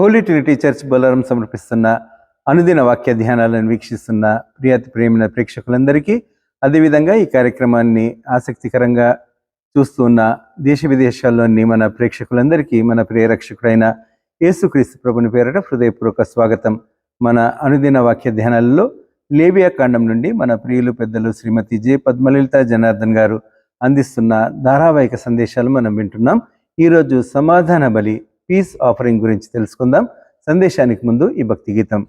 Holi Trinity church Bollaram సమర్పిస్తున్న అనుదిన వాక్య ధ్యానాలను వీక్షిస్తున్న ప్రియాతి ప్రేమిన ప్రేక్షకులందరికీ, అదేవిధంగా ఈ కార్యక్రమాన్ని ఆసక్తికరంగా చూస్తున్న దేశ విదేశాల్లోని మన ప్రేక్షకులందరికీ మన ప్రియరక్షకుడైన యేసుక్రీస్తు ప్రభుని పేరట హృదయపూర్వక స్వాగతం. మన అనుదిన వాక్య ధ్యానాలలో లేవియా కాండం నుండి మన ప్రియులు పెద్దలు శ్రీమతి జె పద్మలలిత జనార్దన్ గారు అందిస్తున్న ధారావాహిక సందేశాలు మనం వింటున్నాం. ఈరోజు సమాధాన బలి, పీస్ ఆఫరింగ్ గురించి తెలుసుకుందాం. సందేశానికి ముందు ఈ భక్తి గీతం.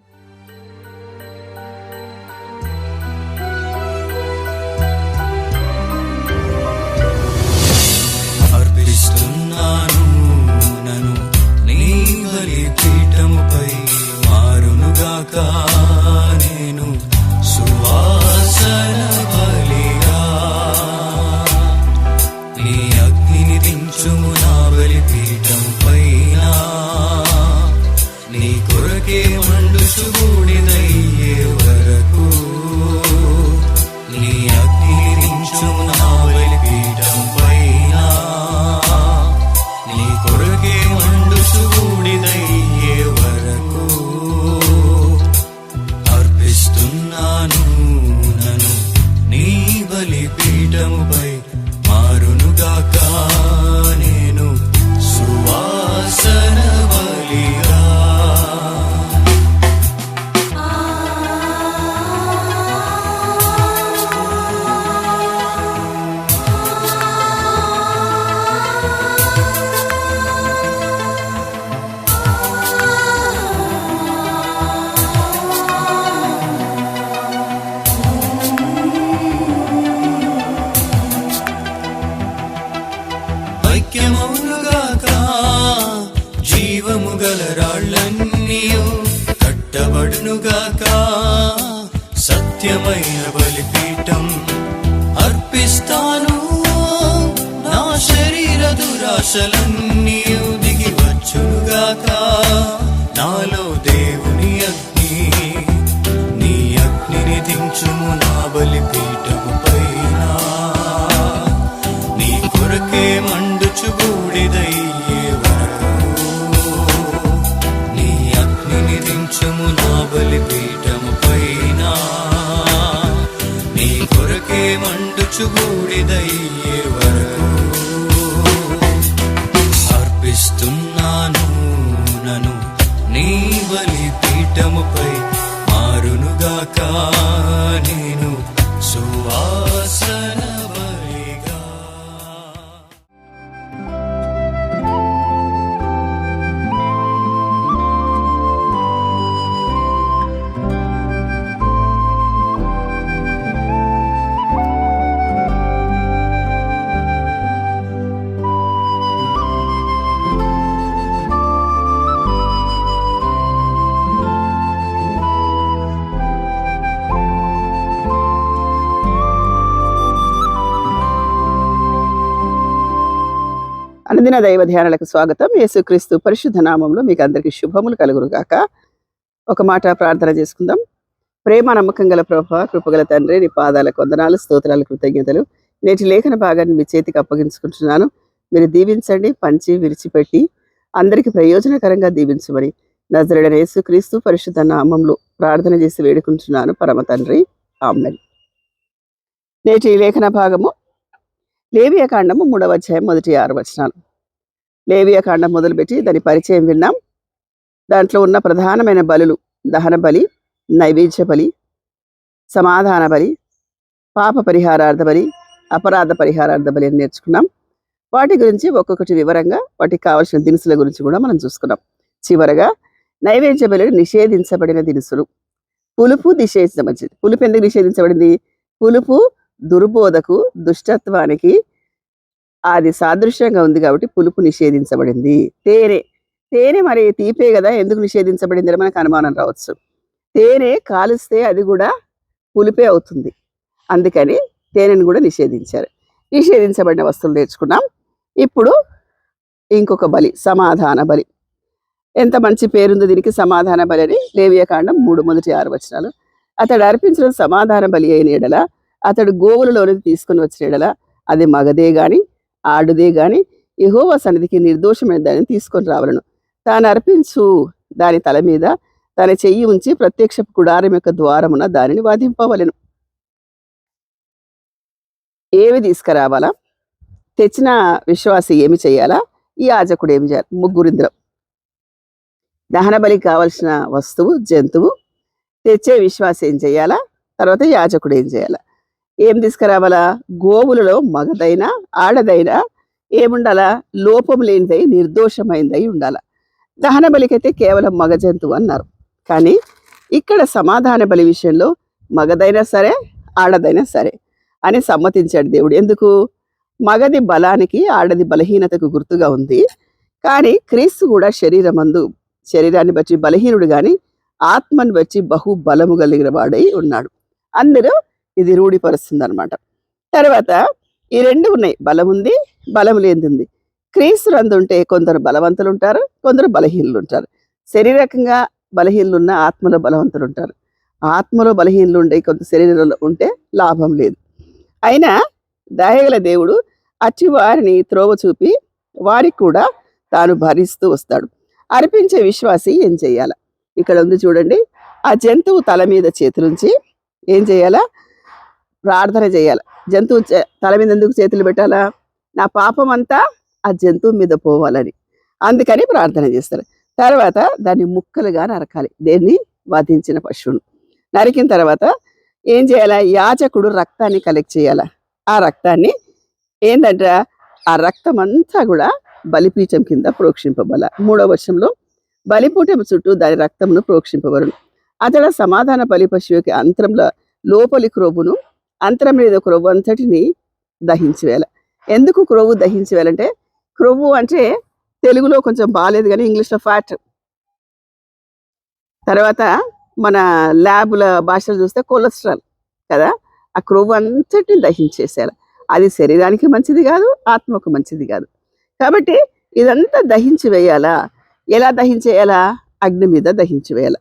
అర్పిస్తున్నాను నన్ను నీ బలిపీఠముపై, మారునుగాక నేను సువాసన బలిగా. నీ అగ్నిని దించుము నా బలిపీఠం పైన, నీ కొరకే మండుచు బూడిదయ్యే వరకు. నీ అగ్నిని దించుము నా బలిపీఠం పైన, నీ కొరకే మండుచు బూడిదయ్యే వరకు. అర్పిస్తున్నాను నన్ను నీ బలిపీఠముపై, మారునుగాక నేను సువాసన బలిగా. ఐక్యమౌనుగాక జీవము గల రాళ్ళన్నీయు, కట్టబడునుగాక సత్యమైన బలిపీఠం. అర్పిస్తాను నా శరీర దురాశలన్నీయు, దిగి వచ్చునుగాక నాలో దేవుని అగ్ని. నీ అగ్నిని దించుము నా బలిపీఠము పైన, నీ కొరకే మండుచు బూడిదయ్యే వరకు. నీ అగ్నిని దించుము నా బలిపీఠము పైన, నీ కొరకే మండుచు బూడిదయ్యే వరకు. అర్పిస్తున్నాను నన్ను నీ బలిపీఠముపై, మారునుగాక నేను సువాసన బలిగా. అనుదిన దైవ ధ్యానాలకు స్వాగతం. యేసుక్రీస్తు పరిశుద్ధ నామంలో మీకు అందరికీ శుభములు కలుగురుగాక. ఒక మాట ప్రార్థన చేసుకుందాం. ప్రేమ నమ్మకం గల ప్రభువా, కృపగల తండ్రి, నీ పాదాలకు వందనాలు, స్తోత్రాలు, కృతజ్ఞతలు. నేటి లేఖన భాగాన్ని మీ చేతికి అప్పగించుకుంటున్నాను. మీరు దీవించండి, పంచి విరిచిపెట్టి అందరికీ ప్రయోజనకరంగా దీవించమని నజరేయుడైన యేసుక్రీస్తు పరిశుద్ధ నామంలో ప్రార్థన చేసి వేడుకుంటున్నాను పరమ తండ్రి, ఆమేన్. నేటి లేఖన భాగము లేవియా కాండము 3వ అధ్యాయం 1-6 వచనాలు. లేవియా కాండం మొదలుపెట్టి దాని పరిచయం విన్నాం. దాంట్లో ఉన్న ప్రధానమైన బలులు దహన బలి, నైవేద్య బలి, సమాధాన బలి, పాప పరిహారార్థ బలి, అపరాధ పరిహారార్థ బలి అని నేర్చుకున్నాం. వాటి గురించి ఒక్కొక్కటి వివరంగా వాటికి కావాల్సిన దినుసుల గురించి కూడా మనం చూసుకున్నాం. చివరగా నైవేద్య బలి నిషేధించబడిన దినుసులు. పులుపు నిషేధించబడింది. పులుపు ఎందుకు నిషేధించబడింది? పులుపు దుర్బోధకు, దుష్టత్వానికి అది సాదృశ్యంగా ఉంది కాబట్టి పులుపు నిషేధించబడింది. తేనె మరి తీపే కదా, ఎందుకు నిషేధించబడింది అని మనకు అనుమానం రావచ్చు. తేనె కాలుస్తే అది కూడా పులిపే అవుతుంది, అందుకని తేనెను కూడా నిషేధించారు. నిషేధించబడిన వస్తువులు నేర్చుకున్నాం. ఇప్పుడు ఇంకొక బలి, సమాధాన బలి. ఎంత మంచి పేరుంది దీనికి, సమాధాన బలి అని. లేవియా కాండం 3:1-6 వచనాలు. అతడు అర్పించిన సమాధాన బలి అయిన ఎడల, అతడు గోవులలోనికి తీసుకుని వచ్చిన ఎడల, అది మగదే గాని ఆడుదే గాని యెహోవా సన్నిధికి నిర్దోషమైన దాన్ని తీసుకొని రావలను. తాను అర్పించు దాని తల మీద తన చెయ్యి ఉంచి ప్రత్యక్షపు గుడారం యొక్క ద్వారమున దానిని వధింపవలెను. ఏమి తీసుకురావాలా? తెచ్చిన విశ్వాసి ఏమి చేయాలా? ఈ యాజకుడు ఏమి చేయాలి? ముగ్గురింద్రం. దహన బలికి కావలసిన వస్తువు జంతువు, తెచ్చే విశ్వాసి ఏం చేయాలా, తర్వాత యాజకుడు ఏం చేయాలా? ఏం తీసుకురావాలా? గోవులలో మగదైనా ఆడదైనా ఏముండాలా? లోపం లేనిదై నిర్దోషమైనదై ఉండాలా. దహన బలికైతే కేవలం మగ జంతువు అన్నారు, కానీ ఇక్కడ సమాధాన బలి విషయంలో మగదైనా సరే ఆడదైనా సరే అని సమ్మతించాడు దేవుడు. ఎందుకు? మగది బలానికి ఆడది బలహీనతకు గుర్తుగా ఉంది. కానీ క్రీస్తు కూడా శరీరాన్ని బట్టి బలహీనుడు కానీ ఆత్మను బట్టి బహు బలము కలిగిన వాడై ఉన్నాడు. అందరూ ఇది రూఢిపరుస్తుంది అనమాట. తర్వాత ఈ రెండు ఉన్నాయి, బలం ఉంది, బలం లేనిది. క్రీస్తు అందుంటే కొందరు బలవంతులు ఉంటారు, కొందరు బలహీనులు ఉంటారు. శరీరకంగా బలహీనులు ఉన్న ఆత్మలో బలవంతులు ఉంటారు. ఆత్మలో బలహీనులు ఉండే కొంత శరీరంలో ఉంటే లాభం లేదు. అయినా దయగల దేవుడు అట్టి వారిని త్రోవ చూపి వారికి కూడా తాను భరిస్తూ వస్తాడు. అర్పించే విశ్వాసి ఏం చేయాలా? ఇక్కడ ఉంది చూడండి. ఆ జంతువు తల మీద చేతులుంచి ఏం చేయాలా? ప్రార్థన చేయాలి. జంతువు తల మీద ఎందుకు చేతులు పెట్టాలా? నా పాపం అంతా ఆ జంతువు మీద పోవాలని, అందుకని ప్రార్థన చేస్తారు. తర్వాత దాన్ని ముక్కలుగా నరకాలి, దేన్ని? వధించిన పశువును నరికిన తర్వాత ఏం చేయాలా? యాజకుడు రక్తాన్ని కలెక్ట్ చేయాలా. ఆ రక్తాన్ని ఏంటంట, ఆ రక్తం అంతా కూడా బలిపీఠం కింద ప్రోక్షింపబల. 3వ వచనంలో బలిపీఠం చుట్టూ దాని రక్తమును ప్రోక్షింపబడును. అతడు సమాధాన బలి పశువుకి అంతరంలో లోపలి క్రొవ్వును, అంతరం మీద క్రొవ్వు అంతటిని దహించివేయాలి. ఎందుకు క్రొవ్వు దహించివేయాలంటే, క్రొవ్వు అంటే తెలుగులో కొంచెం బాగాలేదు కానీ ఇంగ్లీష్లో ఫ్యాట్, తర్వాత మన ల్యాబుల భాషలు చూస్తే కొలెస్ట్రాల్ కదా. ఆ క్రొవ్వు అంతటిని దహించేసేయాలి. అది శరీరానికి మంచిది కాదు, ఆత్మకు మంచిది కాదు. కాబట్టి ఇదంతా దహించి వేయాలా. ఎలా దహించేయాలా? అగ్ని మీద దహించి వేయాలి.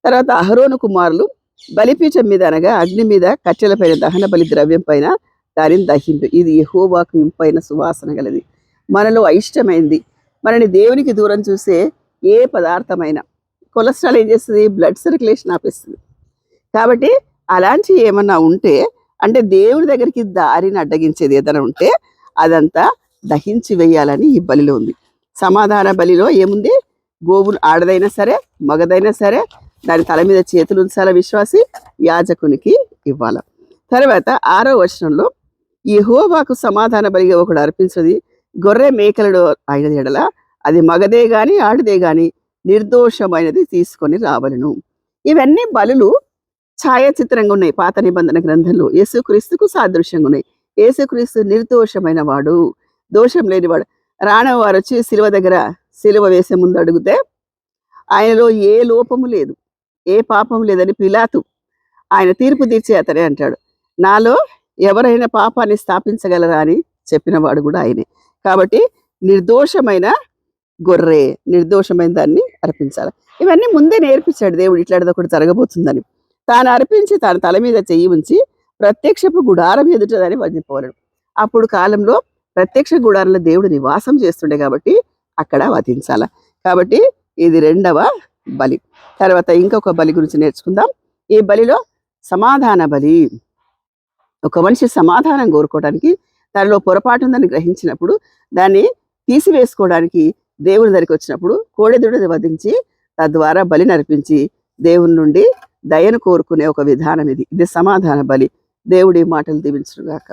తర్వాత అహరోను కుమారులు బలిపీఠం మీద అనగా అగ్ని మీద కట్టెల పైన దహన బలి ద్రవ్యం పైన దానిని దహింపు. ఇది యెహోవాకు ఇంపైన సువాసన గలది, మనలో అయిష్టమైంది. మనని దేవునికి దూరం చూసే ఏ పదార్థమైనా, కొలెస్ట్రాల్ ఏం చేస్తుంది? బ్లడ్ సర్క్యులేషన్ ఆపేస్తుంది. కాబట్టి అలాంటి ఏమన్నా ఉంటే, అంటే దేవుడి దగ్గరికి దారిని అడ్డగించేది ఏదైనా ఉంటే అదంతా దహించి వేయాలని ఈ బలిలో ఉంది. సమాధాన బలిలో ఏముంది? గోవులు ఆడదైనా సరే మగదైనా సరే దాని తల మీద చేతులు ఉంచాల విశ్వాసి, యాజకునికి ఇవ్వాలి. తర్వాత 6వ వచనంలో యెహోవాకు సమాధాన బలిగా ఒకడు అర్పించది గొర్రె మేకలను అయిన ఎడల అది మగదే గాని ఆడదే గాని నిర్దోషమైనది తీసుకొని రావలను. ఇవన్నీ బలులు ఛాయాచిత్రంగా ఉన్నాయి పాత నిబంధన గ్రంథంలో. యేసుక్రీస్తుకు సాదృశ్యంగా ఉన్నాయి. యేసుక్రీస్తు నిర్దోషమైన వాడు, దోషం లేనివాడు. రాణవ వారు వచ్చి శిలువ దగ్గర శిలువ వేసే ముందు అడిగితే ఆయనలో ఏ లోపము లేదు, ఏ పాపం లేదని పిలాతు ఆయన తీర్పు తీర్చే అతనే అంటాడు. నాలో ఎవరైనా పాపాన్ని స్థాపించగలరా అని చెప్పినవాడు కూడా ఆయనే. కాబట్టి నిర్దోషమైన గొర్రె, నిర్దోషమైన దాన్ని అర్పించాలి. ఇవన్నీ ముందే నేర్పించాడు దేవుడు, ఇట్లాంటిది ఒకటి జరగబోతుందని. తాను అర్పించి తన తల మీద చెయ్యి ఉంచి ప్రత్యక్షపు గుడారం ఎదుట దాన్ని వధింపవలెను. అప్పుడు కాలంలో ప్రత్యక్ష గుడారంలో దేవుడు నివాసం చేస్తుండే కాబట్టి అక్కడ వధించాల. కాబట్టి ఇది 2వ బలి. తర్వాత ఇంకొక బలి గురించి నేర్చుకుందాం. ఈ బలిలో సమాధాన బలి. ఒక మనిషి సమాధానం కోరుకోవడానికి, తనలో పొరపాటు ఉందని గ్రహించినప్పుడు దాన్ని తీసివేసుకోవడానికి దేవుని దగ్గరికి వచ్చినప్పుడు కోడెదూడని వధించి తద్వారా బలి నర్పించి దేవుని నుండి దయను కోరుకునే ఒక విధానం ఇది. ఇది సమాధాన బలి. దేవుడి మాటలు దీవించుగాక.